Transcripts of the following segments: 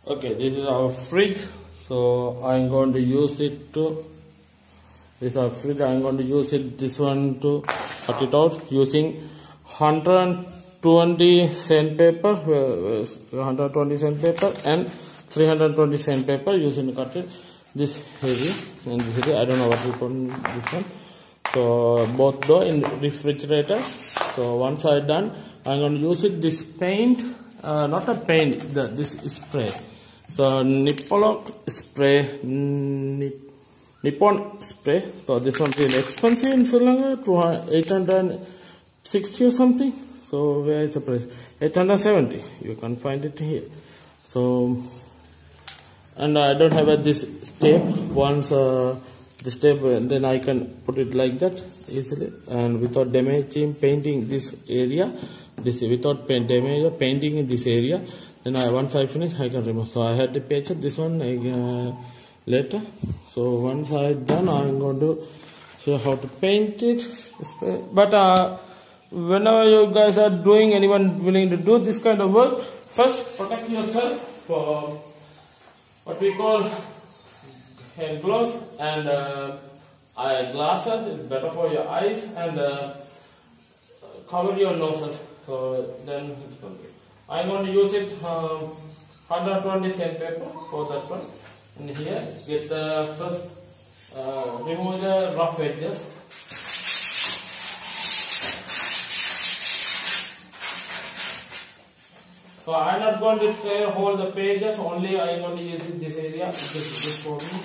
Okay, this is our fridge. So I'm going to use it to. This is our fridge. I'm going to use it. This one to cut it out using 120 sandpaper, 120 sandpaper and 320 sandpaper using to cut it. This area and this area. I don't know what we call this one. So both door in refrigerator. So once I done, I'm going to use it. This paint, not a paint. This spray. So Nippon spray, Nippon spray. So this one is really expensive in Sri Lanka, 860 or something. So where is the price? 870. You can find it here. So, and I don't have this tape. Once this tape, then I can put it like that easily and without damaging painting this area. This without painting in this area. Then once I finish, I can remove. So I had to picture this one later. So once I done, I'm going to show how to paint it. But whenever you guys are doing, anyone willing to do this kind of work, first protect yourself for what we call hand gloves and eye glasses. It's better for your eyes and cover your noses. So then it's going to be. I'm going to use it 120 sandpaper for that one. And here, get the first, remove the rough edges. So I'm not going to clear all the pages, only I'm going to use this area. This is for me.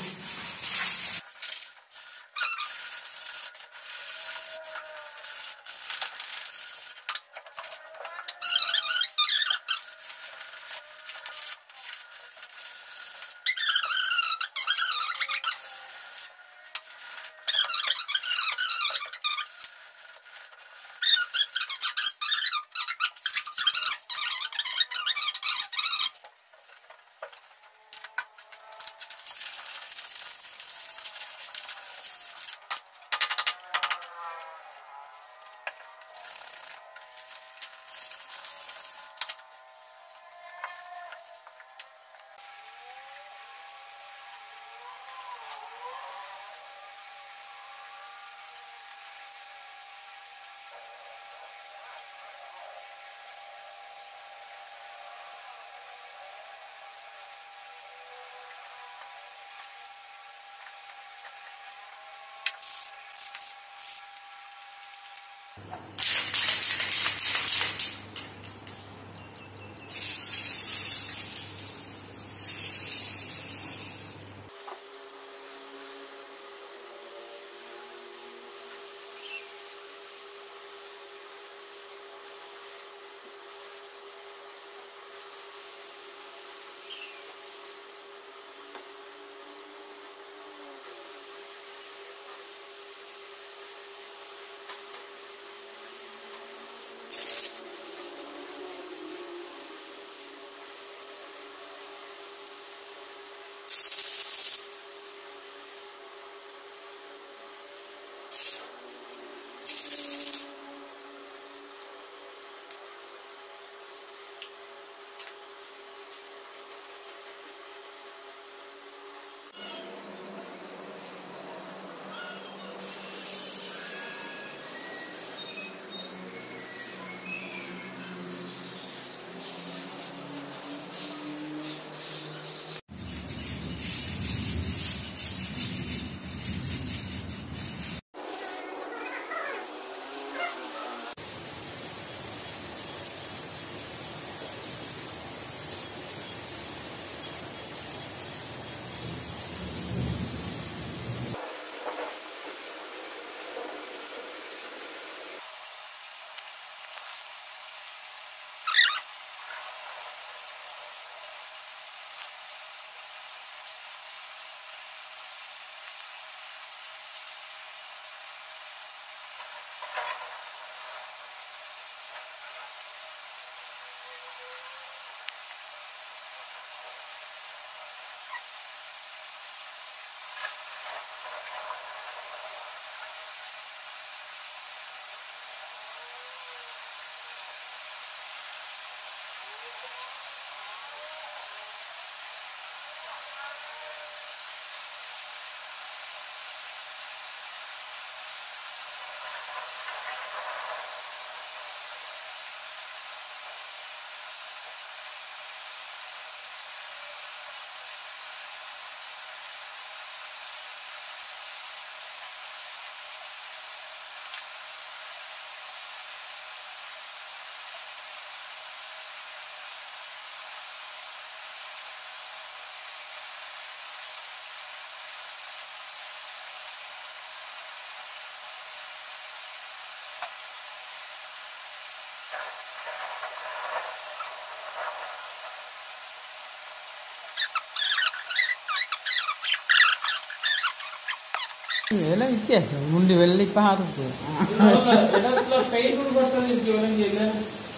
වෙන විදිය මුන්ඩි වෙල්ලි පහරතු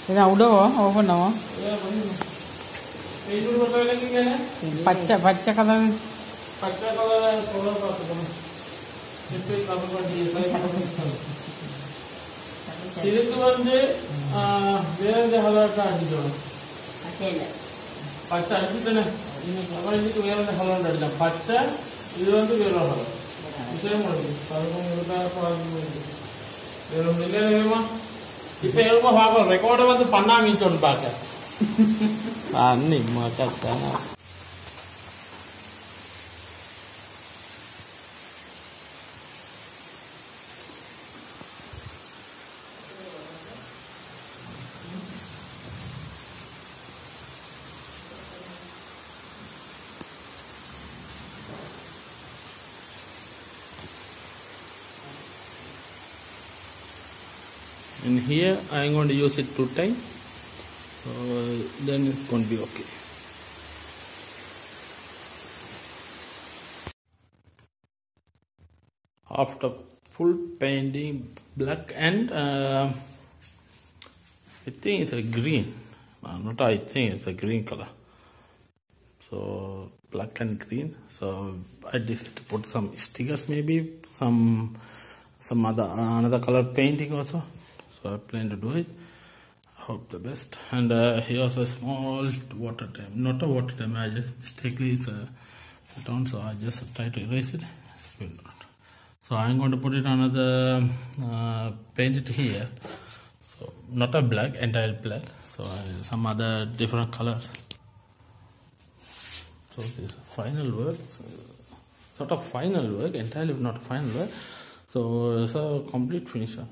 එන උඩව ඕපනවා පච්ච colour இதுக்கு வந்து வேற ஹலோட்டா அடிக்கணும் பச்சை அடிச்சுட்டேனே அப்புறம் இதுக்கு வேற ஹலோட்டா அடிக்கலாம் பச்சை இது வந்து வேற ஹலோ விஷயம் வேற இல்லை வேணுமா இப்போ எவ்வளோ பார்க்கலாம் ரெக்கார்டை வந்து பண்ணாமிச்சோன்னு பார்க்க அன்னிம்மா கரெக்டான And here I am going to use it 2 times, so then it's going to be okay. After full painting black and I think it's a green, not I think it's a green color, so black and green. So I decided to put some stickers, maybe some another color painting also. So I plan to do it. I hope the best. And here's a small water dam. Not a water dam, I just mistakenly put on, so I just try to erase it. Still not. So I'm going to put it another paint it here. So not a black, entire black. So some other different colors. So this is final work. Sort of final work, entirely not final work. So it's a complete finisher.